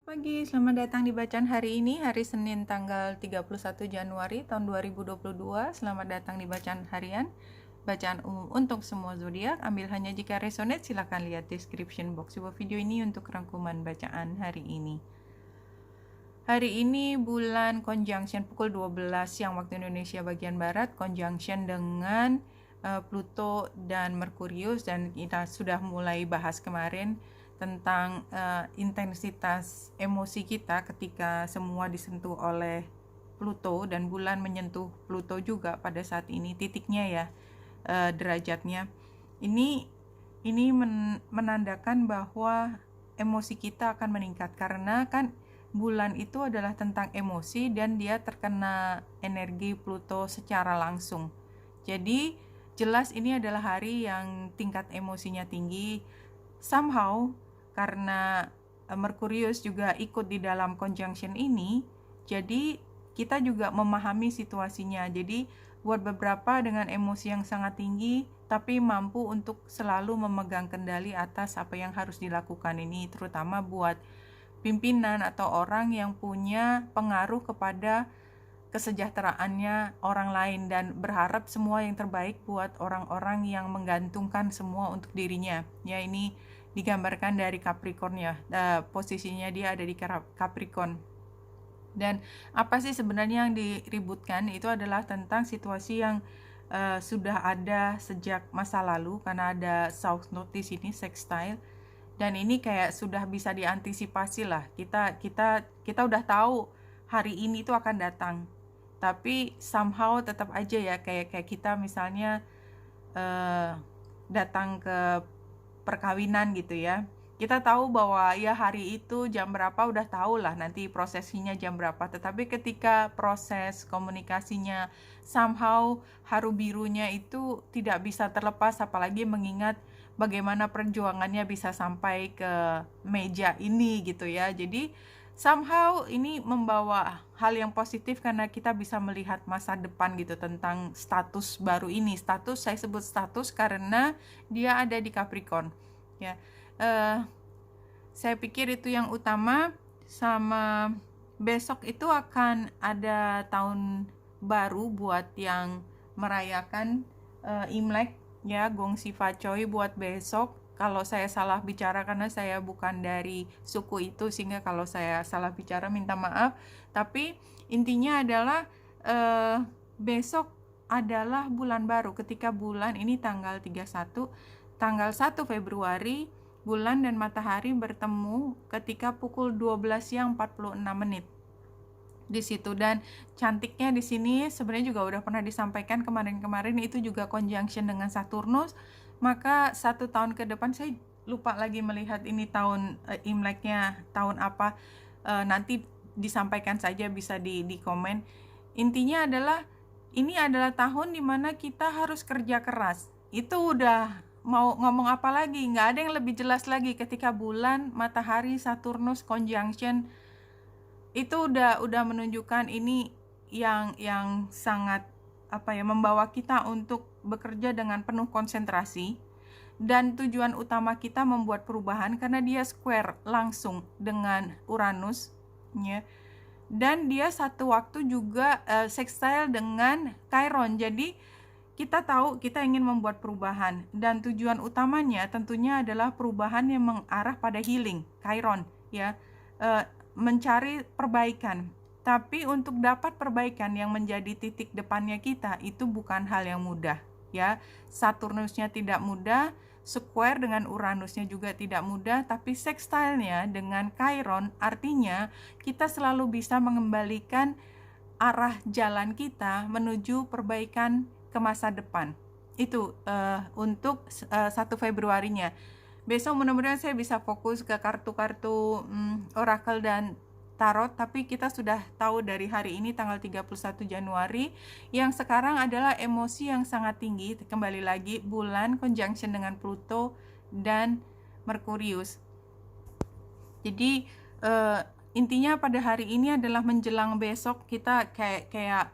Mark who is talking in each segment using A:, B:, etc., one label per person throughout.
A: Pagi, selamat datang di bacaan hari ini, hari Senin tanggal 31 Januari tahun 2022. Selamat datang di bacaan harian, bacaan umum untuk semua zodiak. Ambil hanya jika resonate, silakan lihat description box sebuah video ini untuk rangkuman bacaan hari ini. Hari ini bulan conjunction pukul 12 siang waktu Indonesia bagian Barat, conjunction dengan Pluto dan Merkurius, dan kita sudah mulai bahas kemarin tentang intensitas emosi kita ketika semua disentuh oleh Pluto dan bulan menyentuh Pluto juga pada saat ini titiknya ya, derajatnya. Ini menandakan bahwa emosi kita akan meningkat karena kan bulan itu adalah tentang emosi dan dia terkena energi Pluto secara langsung. Jadi jelas ini adalah hari yang tingkat emosinya tinggi. Somehow karena Merkurius juga ikut di dalam conjunction ini, jadi kita juga memahami situasinya. Jadi buat beberapa dengan emosi yang sangat tinggi tapi mampu untuk selalu memegang kendali atas apa yang harus dilakukan, ini terutama buat pimpinan atau orang yang punya pengaruh kepada kesejahteraannya orang lain dan berharap semua yang terbaik buat orang-orang yang menggantungkan semua untuk dirinya. Ya, ini digambarkan dari Capricorn ya, posisinya dia ada di Capricorn. Dan apa sih sebenarnya yang diributkan itu adalah tentang situasi yang sudah ada sejak masa lalu, karena ada South Node di sini, sextile, dan ini kayak sudah bisa diantisipasi lah. Kita udah tahu hari ini tuh akan datang, tapi somehow tetap aja ya, kayak kita misalnya datang ke perkawinan gitu ya, kita tahu bahwa ya hari itu jam berapa, udah tahu lah nanti prosesinya jam berapa, tetapi ketika proses komunikasinya somehow haru birunya itu tidak bisa terlepas, apalagi mengingat bagaimana perjuangannya bisa sampai ke meja ini gitu ya. Jadi somehow ini membawa hal yang positif karena kita bisa melihat masa depan gitu tentang status baru ini. Status, saya sebut status karena dia ada di Capricorn ya. Saya pikir itu yang utama. Sama besok itu akan ada tahun baru buat yang merayakan Imlek ya, Gong Sifa Choi buat besok. Kalau saya salah bicara karena saya bukan dari suku itu, sehingga kalau saya salah bicara minta maaf. Tapi intinya adalah besok adalah bulan baru, ketika bulan ini tanggal 31, tanggal 1 Februari bulan dan matahari bertemu ketika pukul 12 siang 46 menit di situ. Dan cantiknya di sini sebenarnya juga udah pernah disampaikan kemarin-kemarin, itu juga conjunction dengan Saturnus. Maka 1 tahun ke depan, saya lupa lagi melihat ini tahun Imleknya tahun apa, nanti disampaikan saja, bisa di komen. Intinya adalah ini adalah tahun dimana kita harus kerja keras. Itu udah mau ngomong apa lagi, nggak ada yang lebih jelas lagi. Ketika bulan, matahari, Saturnus conjunction, itu udah menunjukkan ini yang sangat membawa kita untuk bekerja dengan penuh konsentrasi, dan tujuan utama kita membuat perubahan karena dia square langsung dengan Uranus ya, dan dia satu waktu juga sextile dengan Chiron. Jadi kita tahu kita ingin membuat perubahan dan tujuan utamanya tentunya adalah perubahan yang mengarah pada healing, Chiron ya, mencari perbaikan. Tapi untuk dapat perbaikan yang menjadi titik depannya kita, itu bukan hal yang mudah ya. Saturnusnya tidak mudah, square dengan Uranusnya juga tidak mudah, tapi sextile-nya dengan Chiron artinya kita selalu bisa mengembalikan arah jalan kita menuju perbaikan ke masa depan. Itu untuk 1 Februarinya. Besok mudah-mudahan saya bisa fokus ke kartu-kartu oracle dan tarot, tapi kita sudah tahu dari hari ini tanggal 31 Januari yang sekarang adalah emosi yang sangat tinggi. Kembali lagi bulan conjunction dengan Pluto dan Merkurius. Jadi intinya pada hari ini adalah menjelang besok kita kayak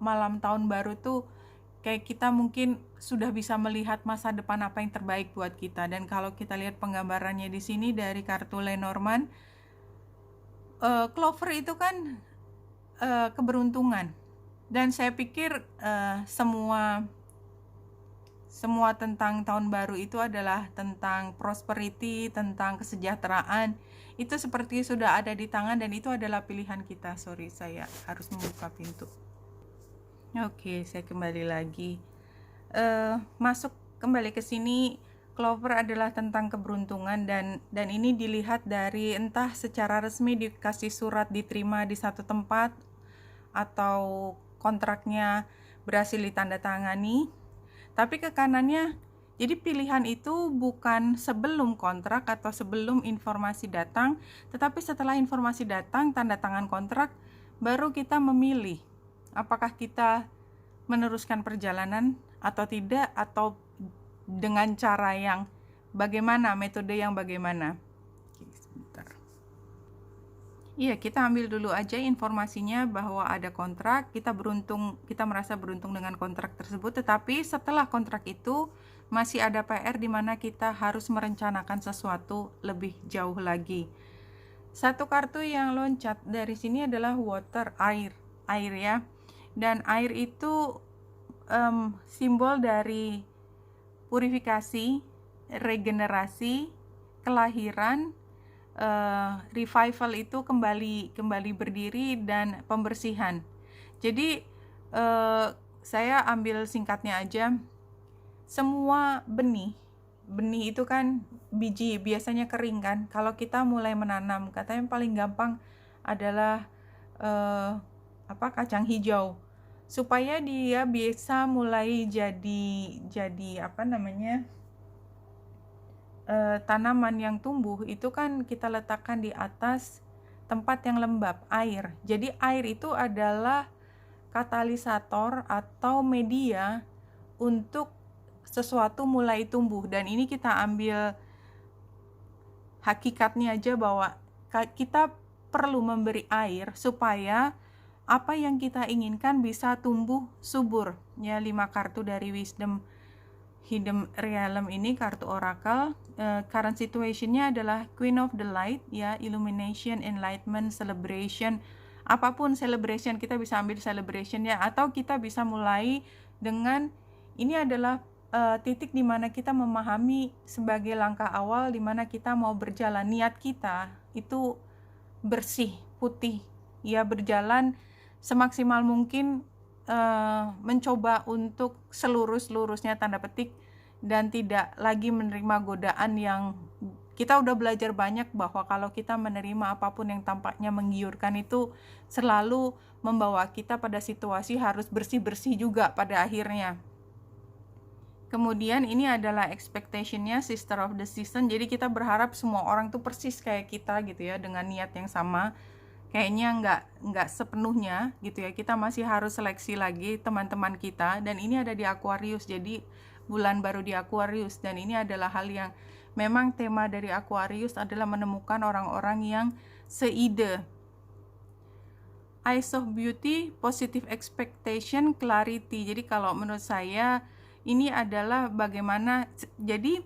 A: malam tahun baru tuh, kayak kita mungkin sudah bisa melihat masa depan apa yang terbaik buat kita. Dan kalau kita lihat penggambarannya di sini dari kartu Lenormand, Clover itu kan keberuntungan, dan saya pikir semua tentang tahun baru itu adalah tentang prosperity, tentang kesejahteraan. Itu seperti sudah ada di tangan dan itu adalah pilihan kita. Sorry, saya harus membuka pintu. Oke, saya kembali lagi. Masuk kembali ke sini. Clover adalah tentang keberuntungan, dan ini dilihat dari entah secara resmi dikasih surat diterima di satu tempat atau kontraknya berhasil ditandatangani. Tapi ke kanannya, jadi pilihan itu bukan sebelum kontrak atau sebelum informasi datang, tetapi setelah informasi datang, tanda tangan kontrak, baru kita memilih apakah kita meneruskan perjalanan atau tidak, atau dengan cara yang bagaimana, metode yang bagaimana. Oke, sebentar. Iya, kita ambil dulu aja informasinya bahwa ada kontrak, kita merasa beruntung dengan kontrak tersebut, tetapi setelah kontrak itu masih ada PR di mana kita harus merencanakan sesuatu lebih jauh lagi. Satu kartu yang loncat dari sini adalah water, air ya. Dan air itu simbol dari purifikasi, regenerasi, kelahiran, revival itu kembali berdiri, dan pembersihan. Jadi saya ambil singkatnya aja. Semua benih itu kan biji biasanya kering kan. Kalau kita mulai menanam, katanya yang paling gampang adalah kacang hijau. Supaya dia bisa mulai jadi tanaman yang tumbuh, itu kan kita letakkan di atas tempat yang lembab, air. Jadi air itu adalah katalisator atau media untuk sesuatu mulai tumbuh. Dan ini kita ambil hakikatnya aja bahwa kita perlu memberi air supaya apa yang kita inginkan bisa tumbuh subur. Ya, 5 kartu dari Wisdom Hidden Realm ini, kartu oracle. Current situationnya adalah Queen of the Light, ya, illumination, enlightenment, celebration. Apapun celebration, kita bisa ambil celebration ya, atau kita bisa mulai dengan ini adalah titik di mana kita memahami sebagai langkah awal di mana kita mau berjalan. Niat kita itu bersih, putih, ya, berjalan semaksimal mungkin, mencoba untuk selurus-lurusnya tanda petik, dan tidak lagi menerima godaan yang kita udah belajar banyak bahwa kalau kita menerima apapun yang tampaknya menggiurkan itu selalu membawa kita pada situasi harus bersih-bersih juga pada akhirnya. Kemudian ini adalah expectation-nya Sister of the Season. Jadi kita berharap semua orang tuh persis kayak kita gitu ya, dengan niat yang sama. Kayaknya nggak sepenuhnya gitu ya, kita masih harus seleksi lagi teman-teman kita. Dan ini ada di Aquarius, jadi bulan baru di Aquarius, dan ini adalah hal yang memang tema dari Aquarius adalah menemukan orang-orang yang seide. Eyes of Beauty, positive expectation, clarity. Jadi kalau menurut saya ini adalah bagaimana, jadi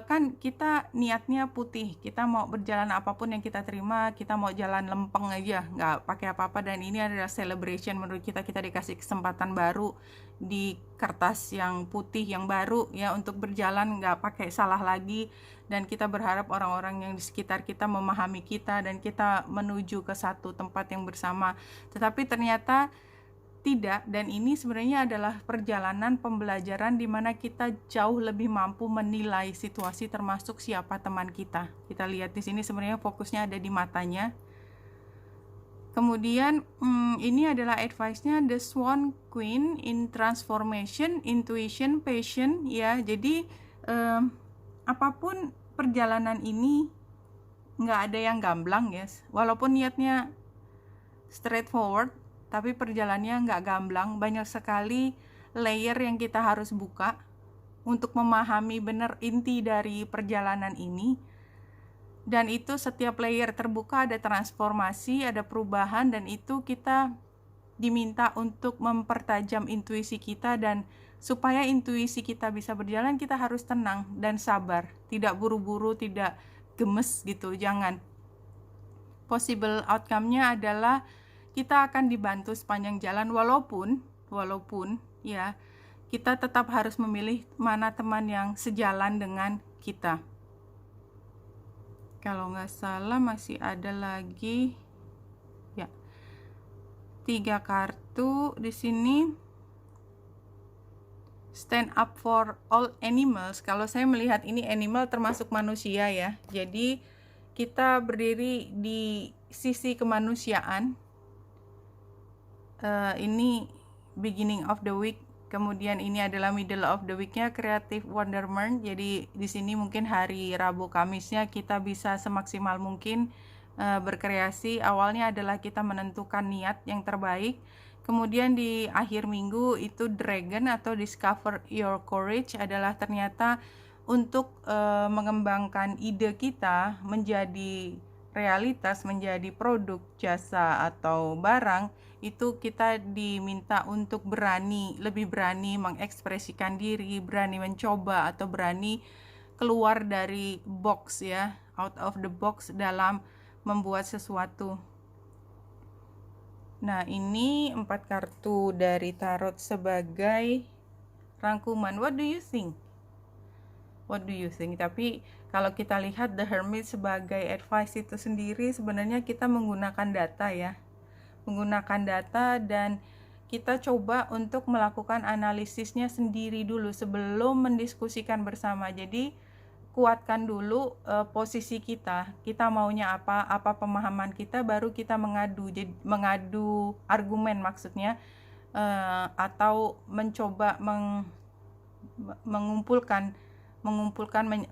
A: kan kita niatnya putih, kita mau berjalan apapun yang kita terima, kita mau jalan lempeng aja, nggak pakai apa-apa, dan ini adalah celebration menurut kita dikasih kesempatan baru di kertas yang putih yang baru ya, untuk berjalan nggak pakai salah lagi, dan kita berharap orang-orang yang di sekitar kita memahami kita dan kita menuju ke satu tempat yang bersama. Tetapi ternyata tidak, dan ini sebenarnya adalah perjalanan pembelajaran di mana kita jauh lebih mampu menilai situasi, termasuk siapa teman kita. Kita lihat di sini sebenarnya fokusnya ada di matanya. Kemudian ini adalah advice-nya The Swan Queen in Transformation, Intuition, Passion, ya. Jadi apapun perjalanan ini nggak ada yang gamblang, yes. Walaupun niatnya straightforward, tapi perjalanannya nggak gamblang, banyak sekali layer yang kita harus buka untuk memahami benar inti dari perjalanan ini. Dan itu setiap layer terbuka ada transformasi, ada perubahan, dan itu kita diminta untuk mempertajam intuisi kita, dan supaya intuisi kita bisa berjalan kita harus tenang dan sabar, tidak buru-buru, tidak gemes gitu, jangan. possible outcome-nya adalah kita akan dibantu sepanjang jalan, walaupun ya kita tetap harus memilih mana teman yang sejalan dengan kita. Kalau nggak salah masih ada lagi ya 3 kartu di sini. Stand up for all animals. Kalau saya melihat ini animal termasuk manusia ya. Jadi kita berdiri di sisi kemanusiaan. Ini beginning of the week. Kemudian ini adalah middle of the week-nya, creative wonderment. Jadi di sini mungkin hari Rabu Kamisnya kita bisa semaksimal mungkin berkreasi. Awalnya adalah kita menentukan niat yang terbaik. Kemudian di akhir minggu itu dragon atau discover your courage adalah ternyata untuk mengembangkan ide kita menjadi realitas, menjadi produk, jasa atau barang. Itu kita diminta untuk lebih berani mengekspresikan diri, berani mencoba atau berani keluar dari box ya, out of the box dalam membuat sesuatu. Nah, ini 4 kartu dari tarot sebagai rangkuman. What do you think? What do you think? Tapi kalau kita lihat The Hermit sebagai advice itu sendiri, sebenarnya kita menggunakan data ya. Menggunakan data dan kita coba untuk melakukan analisisnya sendiri dulu sebelum mendiskusikan bersama. Jadi kuatkan dulu posisi kita maunya apa pemahaman kita, baru kita mengadu argumen maksudnya, atau mencoba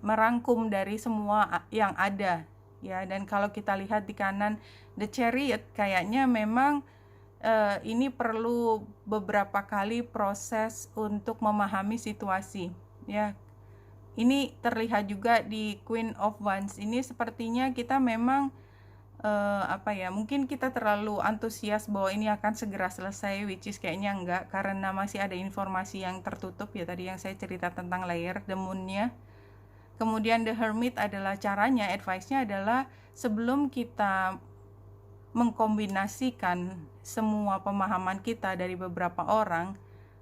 A: merangkum dari semua yang ada ya. Dan kalau kita lihat di kanan The Chariot, kayaknya memang ini perlu beberapa kali proses untuk memahami situasi ya. Ini terlihat juga di Queen of Wands. Ini sepertinya kita memang mungkin kita terlalu antusias bahwa ini akan segera selesai, which is kayaknya enggak, karena masih ada informasi yang tertutup ya, tadi yang saya cerita tentang layer the moon-nya. Kemudian The Hermit adalah caranya, advice-nya adalah sebelum kita mengkombinasikan semua pemahaman kita dari beberapa orang,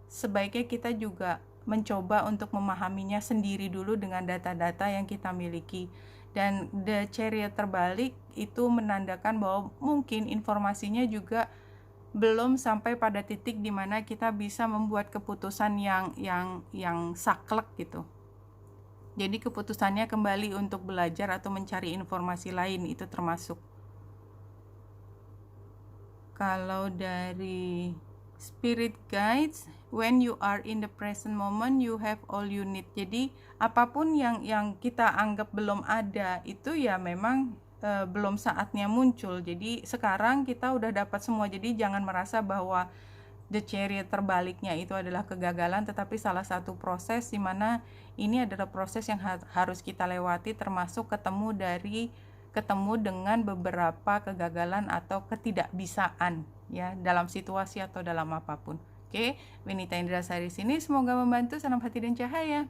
A: sebaiknya kita juga mencoba untuk memahaminya sendiri dulu dengan data-data yang kita miliki. Dan The Chariot terbalik itu menandakan bahwa mungkin informasinya juga belum sampai pada titik di mana kita bisa membuat keputusan yang saklek gitu. Jadi keputusannya kembali untuk belajar atau mencari informasi lain, itu termasuk. Kalau dari Spirit Guides, when you are in the present moment, you have all you need. Jadi apapun yang kita anggap belum ada, itu ya memang belum saatnya muncul. Jadi sekarang kita udah dapat semua. Jadi jangan merasa bahwa The Chariot terbaliknya itu adalah kegagalan, tetapi salah satu proses di mana ini adalah proses yang harus kita lewati, termasuk ketemu dengan beberapa kegagalan atau ketidakbisaan ya, dalam situasi atau dalam apapun. Oke, Winita Indrasari sini, semoga membantu. Salam hati dan cahaya.